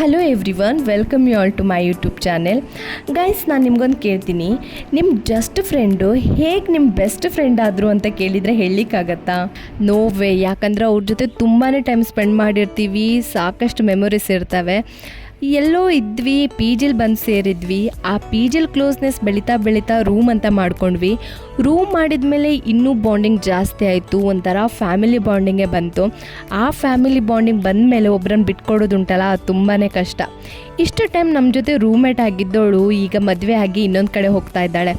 Hello everyone, welcome you all to my YouTube channel. Guys, ನಾನು ನಿಮ್ಗೊಂದು ಕೇಳ್ತೀನಿ, ನಿಮ್ಮ ಜಸ್ಟ್ ಫ್ರೆಂಡು ಹೇಗೆ ನಿಮ್ಮ ಬೆಸ್ಟ್ ಫ್ರೆಂಡ್ ಆದರು ಅಂತ ಕೇಳಿದರೆ ಹೇಳಲಿಕ್ಕಾಗತ್ತಾ? No way. ಯಾಕಂದರೆ ಅವ್ರ ಜೊತೆ ತುಂಬಾ ಟೈಮ್ ಸ್ಪೆಂಡ್ ಮಾಡಿರ್ತೀವಿ, ಸಾಕಷ್ಟು ಮೆಮೊರೀಸ್ ಇರ್ತವೆ. ಎಲ್ಲೋ ಇದ್ವಿ, ಪಿ ಜಿಲಿ ಬಂದು ಸೇರಿದ್ವಿ. ಆ ಪಿ ಜಿಲಿ ಕ್ಲೋಸ್ನೆಸ್ ಬೆಳೀತಾ ಬೆಳೀತಾ ರೂಮ್ ಅಂತ ಮಾಡ್ಕೊಂಡ್ವಿ. ರೂಮ್ ಮಾಡಿದ ಮೇಲೆ ಇನ್ನೂ ಬಾಂಡಿಂಗ್ ಜಾಸ್ತಿ ಆಯಿತು, ಒಂಥರ ಫ್ಯಾಮಿಲಿ ಬಾಂಡಿಂಗೇ ಬಂತು. ಆ ಫ್ಯಾಮಿಲಿ ಬಾಂಡಿಂಗ್ ಬಂದ ಮೇಲೆ ಒಬ್ಬರನ್ನ ಬಿಟ್ಕೊಡೋದುಂಟಲ್ಲ, ಅದು ತುಂಬಾ ಕಷ್ಟ. ಇಷ್ಟು ಟೈಮ್ ನಮ್ಮ ಜೊತೆ ರೂಮ್ಮೇಟ್ ಆಗಿದ್ದವಳು ಈಗ ಮದುವೆ ಆಗಿ ಇನ್ನೊಂದು ಕಡೆ ಹೋಗ್ತಾ ಇದ್ದಾಳೆ.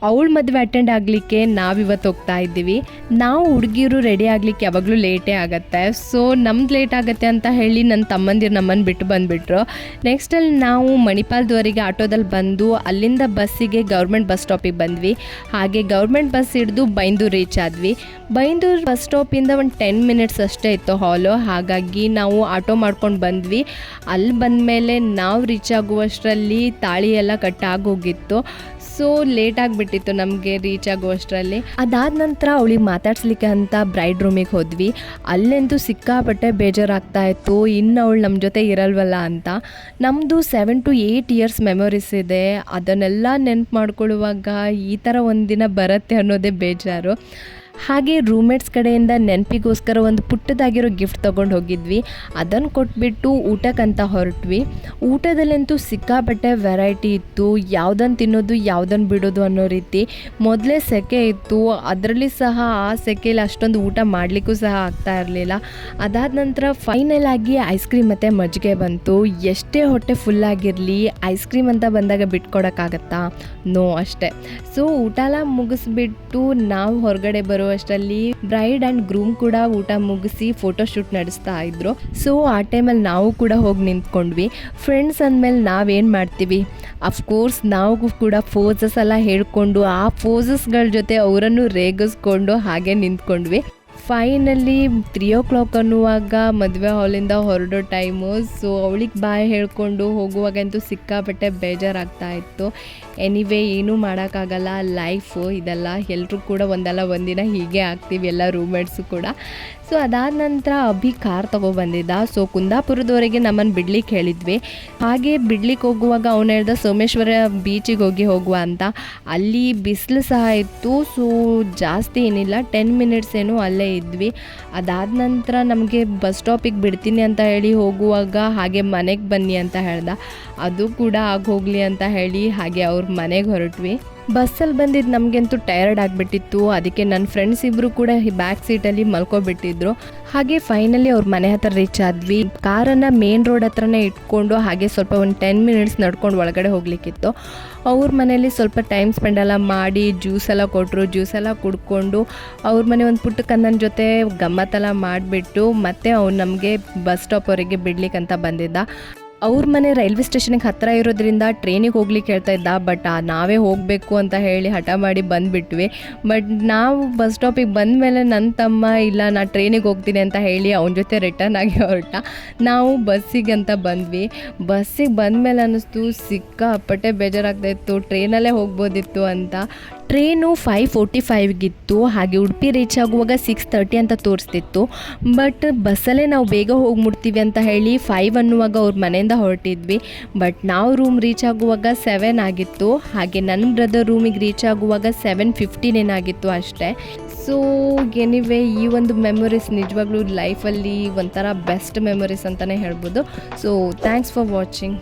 ಅವಳ ಮದುವೆ ಅಟೆಂಡ್ ಆಗಲಿಕ್ಕೆ ನಾವಿವತ್ತು ಹೋಗ್ತಾ ಇದ್ದೀವಿ. ನಾವು ಹುಡುಗಿರು ರೆಡಿ ಆಗಲಿಕ್ಕೆ ಯಾವಾಗಲೂ ಲೇಟೇ ಆಗುತ್ತೆ. ಸೊ ನಮ್ದು ಲೇಟ್ ಆಗುತ್ತೆ ಅಂತ ಹೇಳಿ ನನ್ನ ತಮ್ಮಂದಿರು ನಮ್ಮನ್ನು ಬಿಟ್ಟು ಬಂದುಬಿಟ್ರು. ನೆಕ್ಸ್ಟಲ್ಲಿ ನಾವು ಮಣಿಪಾಲದವರೆಗೆ ಆಟೋದಲ್ಲಿ ಬಂದು ಅಲ್ಲಿಂದ ಬಸ್ಸಿಗೆ ಗೌರ್ಮೆಂಟ್ ಬಸ್ ಸ್ಟಾಪಿಗೆ ಬಂದ್ವಿ. ಹಾಗೆ ಗೌರ್ಮೆಂಟ್ ಬಸ್ ಹಿಡಿದು ಬೈಂದೂರು ರೀಚ್ ಆದ್ವಿ. ಬೈಂದೂರು ಬಸ್ ಸ್ಟಾಪಿಂದ ಒಂದು 10 ಮಿನಿಟ್ಸ್ ಅಷ್ಟೇ ಇತ್ತು ಹಾಲು. ಹಾಗಾಗಿ ನಾವು ಆಟೋ ಮಾಡ್ಕೊಂಡು ಬಂದ್ವಿ. ಅಲ್ಲಿ ಬಂದಮೇಲೆ ನಾವು ರೀಚ್ ಆಗುವಷ್ಟರಲ್ಲಿ ತಾಳಿ ಎಲ್ಲ ಕಟ್ಟಾಗೋಗಿತ್ತು. ಸೊ ಲೇಟ್ ಆಗಿಬಿಟ್ಟಿತ್ತು ನಮಗೆ ರೀಚ್ ಆಗುವಷ್ಟರಲ್ಲಿ. ಅದಾದ ನಂತರ ಅವಳಿಗೆ ಮಾತಾಡ್ಸ್ಲಿಕ್ಕೆ ಅಂತ ಬ್ರೈಡ್ ರೂಮಿಗೆ ಹೋದ್ವಿ. ಅಲ್ಲೆಂತೂ ಸಿಕ್ಕಾಪಟ್ಟೆ ಬೇಜಾರಾಗ್ತಾ ಇತ್ತು, ಇನ್ನು ಅವಳು ನಮ್ಮ ಜೊತೆ ಇರಲ್ವಲ್ಲ ಅಂತ. ನಮ್ಮದು 7 to 8 ಇಯರ್ಸ್ ಮೆಮೊರೀಸ್ ಇದೆ. ಅದನ್ನೆಲ್ಲ ನೆನ್ಪು ಮಾಡ್ಕೊಳ್ಳುವಾಗ ಈ ಥರ ಒಂದಿನ ಬರುತ್ತೆ ಅನ್ನೋದೇ ಬೇಜಾರು. ಹಾಗೆ ರೂಮ್ಮೇಟ್ಸ್ ಕಡೆಯಿಂದ ನೆನಪಿಗೋಸ್ಕರ ಒಂದು ಪುಟ್ಟದಾಗಿರೋ ಗಿಫ್ಟ್ ತೊಗೊಂಡು ಹೋಗಿದ್ವಿ. ಅದನ್ನು ಕೊಟ್ಬಿಟ್ಟು ಊಟಕ್ಕಂತ ಹೊರಟ್ವಿ. ಊಟದಲ್ಲಂತೂ ಸಿಕ್ಕಾಪಟ್ಟೆ ವೆರೈಟಿ ಇತ್ತು. ಯಾವುದನ್ನು ತಿನ್ನೋದು ಯಾವುದನ್ನು ಬಿಡೋದು ಅನ್ನೋ ರೀತಿ. ಮೊದಲೇ ಸೆಕೆ ಇತ್ತು, ಅದರಲ್ಲಿ ಸಹ ಆ ಸೆಕೆಯಲ್ಲಿ ಅಷ್ಟೊಂದು ಊಟ ಮಾಡಲಿಕ್ಕೂ ಸಹ ಆಗ್ತಾ ಇರಲಿಲ್ಲ. ಅದಾದ ನಂತರ ಫೈನಲ್ ಆಗಿ ಐಸ್ ಕ್ರೀಮ್ ಮತ್ತು ಮಜ್ಜಿಗೆ ಬಂತು. ಎಷ್ಟೇ ಹೊಟ್ಟೆ ಫುಲ್ಲಾಗಿರಲಿ, ಐಸ್ ಕ್ರೀಮ್ ಅಂತ ಬಂದಾಗ ಬಿಟ್ಕೊಡೋಕ್ಕಾಗತ್ತಾ? ನೋ, ಅಷ್ಟೇ. ಸೊ ಊಟ ಎಲ್ಲ ಮುಗಿಸ್ಬಿಟ್ಟು ನಾವು ಹೊರಗಡೆ ಅಷ್ಟರಲ್ಲಿ ಬ್ರೈಡ್ ಆ್ಯಂಡ್ ಗ್ರೂಮ್ ಕೂಡ ಊಟ ಮುಗಿಸಿ ಫೋಟೋಶೂಟ್ ನಡೆಸ್ತಾ ಇದ್ರು. ಸೊ ಆ ಟೈಮಲ್ಲಿ ನಾವು ಕೂಡ ಹೋಗಿ ನಿಂತ್ಕೊಂಡ್ವಿ. ಫ್ರೆಂಡ್ಸ್ ಅಂದಮೇಲೆ ನಾವೇನು ಮಾಡ್ತೀವಿ, ಅಫ್ಕೋರ್ಸ್ ನಾವು ಕೂಡ ಪೋಸಸ್ ಎಲ್ಲ ಹೇಳ್ಕೊಂಡು ಆ ಪೋಸಸ್ಗಳ ಜೊತೆ ಅವರನ್ನು ರೇಗಿಸ್ಕೊಂಡು ಹಾಗೆ ನಿಂತ್ಕೊಂಡ್ವಿ. ಫೈನಲಿ 3 o'clock ಅನ್ನುವಾಗ ಮದುವೆ ಹಾಲಿಂದ ಹೊರಡೋ ಟೈಮು. ಸೊ ಅವಳಿಗೆ ಬಾಯ್ ಹೇಳ್ಕೊಂಡು ಹೋಗುವಾಗಂತೂ ಸಿಕ್ಕಾಪಟ್ಟೆ ಬೇಜಾರಾಗ್ತಾ ಇತ್ತು. ಎನಿವೇ, ಏನೂ ಮಾಡೋಕ್ಕಾಗಲ್ಲ, ಲೈಫು ಇದೆಲ್ಲ. ಎಲ್ಲರೂ ಕೂಡ ಒಂದಲ್ಲ ಒಂದಿನ ಹೀಗೆ ಆಗ್ತೀವಿ, ಎಲ್ಲ ರೂಮ್ಮೇಟ್ಸು ಕೂಡ. ಸೊ ಅದಾದ ನಂತರ ಅಭಿ ಕಾರ್ ತೊಗೊಬಂದಿದ್ದ. ಸೊ ಕುಂದಾಪುರದವರೆಗೆ ನಮ್ಮನ್ನು ಬಿಡ್ಲಿಕ್ಕೆ ಹೇಳಿದ್ವಿ. ಹಾಗೆ ಬಿಡ್ಲಿಕ್ಕೆ ಹೋಗುವಾಗ ಅವನು ಹೇಳ್ದ ಸೋಮೇಶ್ವರ ಬೀಚಿಗೆ ಹೋಗುವ ಅಂತ. ಅಲ್ಲಿ ಬಿಸಿಲು ಸಹ ಇತ್ತು. ಸೊ ಜಾಸ್ತಿ ಏನಿಲ್ಲ, 10 ಮಿನಿಟ್ಸ್ ಏನೋ ಅಲ್ಲೇ ಇದ್ವಿ. ಅದಾದ ನಂತರ ನಮಗೆ ಬಸ್ ಸ್ಟಾಪಿಗೆ ಬಿಡ್ತೀನಿ ಅಂತ ಹೇಳಿ ಹೋಗುವಾಗ ಹಾಗೆ ಮನೆಗೆ ಬನ್ನಿ ಅಂತ ಹೇಳ್ದ. ಅದು ಕೂಡ ಆಗೋಗ್ಲಿ ಅಂತ ಹೇಳಿ ಹಾಗೆ ಅವ್ರ ಮನೆಗೆ ಹೊರಟ್ವಿ. ಬಸ್ಸಲ್ಲಿ ಬಂದಿದ್ದು ನಮಗಂತೂ ಟಯರ್ಡ್ ಆಗಿಬಿಟ್ಟಿತ್ತು. ಅದಕ್ಕೆ ನನ್ನ ಫ್ರೆಂಡ್ಸ್ ಇಬ್ಬರು ಕೂಡ ಬ್ಯಾಕ್ ಸೀಟಲ್ಲಿ ಮಲ್ಕೊಬಿಟ್ಟಿದ್ರು. ಹಾಗೆ ಫೈನಲಿ ಅವ್ರ ಮನೆ ಹತ್ರ ರೀಚ್ ಆದ್ವಿ. ಕಾರನ್ನು ಮೇನ್ ರೋಡ್ ಹತ್ರನೇ ಇಟ್ಕೊಂಡು ಹಾಗೆ ಸ್ವಲ್ಪ ಒಂದು 10 ಮಿನಿಟ್ಸ್ ನಡ್ಕೊಂಡು ಒಳಗಡೆ ಹೋಗ್ಲಿಕ್ಕಿತ್ತು. ಅವ್ರ ಮನೇಲಿ ಸ್ವಲ್ಪ ಟೈಮ್ ಸ್ಪೆಂಡ್ ಎಲ್ಲ ಮಾಡಿ ಜ್ಯೂಸ್ ಎಲ್ಲ ಕೊಟ್ಟರು. ಜ್ಯೂಸ್ ಎಲ್ಲ ಕುಡ್ಕೊಂಡು ಅವ್ರ ಮನೆ ಒಂದು ಪುಟ್ಟ ಕಣ್ಣನ ಜೊತೆ ಗಮ್ಮತ್ತೆಲ್ಲ ಮಾಡಿಬಿಟ್ಟು ಮತ್ತೆ ಅವ್ನು ನಮಗೆ ಬಸ್ ಸ್ಟಾಪ್ವರೆಗೆ ಬಿಡ್ಲಿಕ್ಕಂತ ಬಂದಿದ್ದ. ಅವ್ರ ಮನೆ ರೈಲ್ವೆ ಸ್ಟೇಷನ್ಗೆ ಹತ್ತಿರ ಇರೋದ್ರಿಂದ ಟ್ರೈನಿಗೆ ಹೋಗ್ಲಿಕ್ಕೆ ಹೇಳ್ತಾ ಇದ್ದ. ಬಟ್ ನಾವೇ ಹೋಗಬೇಕು ಅಂತ ಹೇಳಿ ಹಠ ಮಾಡಿ ಬಂದುಬಿಟ್ವಿ. ಬಟ್ ನಾವು ಬಸ್ ಸ್ಟಾಪಿಗೆ ಬಂದಮೇಲೆ ನನ್ನ ತಮ್ಮ ಇಲ್ಲ, ನಾನು ಟ್ರೈನಿಗೆ ಹೋಗ್ತೀನಿ ಅಂತ ಹೇಳಿ ಅವನ ಜೊತೆ ರಿಟರ್ನ್ ಆಗಿ ಹೊರಟ. ನಾವು ಬಸ್ಸಿಗೆ ಅಂತ ಬಂದ್ವಿ. ಬಸ್ಸಿಗೆ ಬಂದಮೇಲೆ ಅನ್ನಿಸ್ತು ಸಿಕ್ಕಾಪಟ್ಟೆ ಬೇಜಾರಾಗ್ತಾಯಿತ್ತು, ಟ್ರೈನಲ್ಲೇ ಹೋಗ್ಬೋದಿತ್ತು ಅಂತ. ಟ್ರೈನು 5:45 ಹಾಗೆ ಉಡುಪಿ ರೀಚ್ ಆಗುವಾಗ 6:30 ಅಂತ ತೋರಿಸ್ತಿತ್ತು. ಬಟ್ ಬಸ್ಸಲ್ಲೇ ನಾವು ಬೇಗ ಹೋಗಿ ಮುಟ್ತೀವಿ ಅಂತ ಹೇಳಿ 5 ಅನ್ನುವಾಗ ಅವ್ರ ಮನೆಯಿಂದ ಹೊರಟಿದ್ವಿ. ಬಟ್ ನಾವು ರೂಮ್ ರೀಚ್ ಆಗುವಾಗ 7 ಆಗಿತ್ತು. ಹಾಗೆ ನನ್ನ ಬ್ರದರ್ ರೂಮಿಗೆ ರೀಚ್ ಆಗುವಾಗ 7:15 ಏನಾಗಿತ್ತು ಅಷ್ಟೇ. ಸೊ ಎನಿವೇ, ಈ ಒಂದು ಮೆಮೊರೀಸ್ ನಿಜವಾಗ್ಲೂ ಲೈಫಲ್ಲಿ ಒಂಥರ ಬೆಸ್ಟ್ ಮೆಮೊರೀಸ್ ಅಂತಲೇ ಹೇಳ್ಬೋದು. So thanks for watching.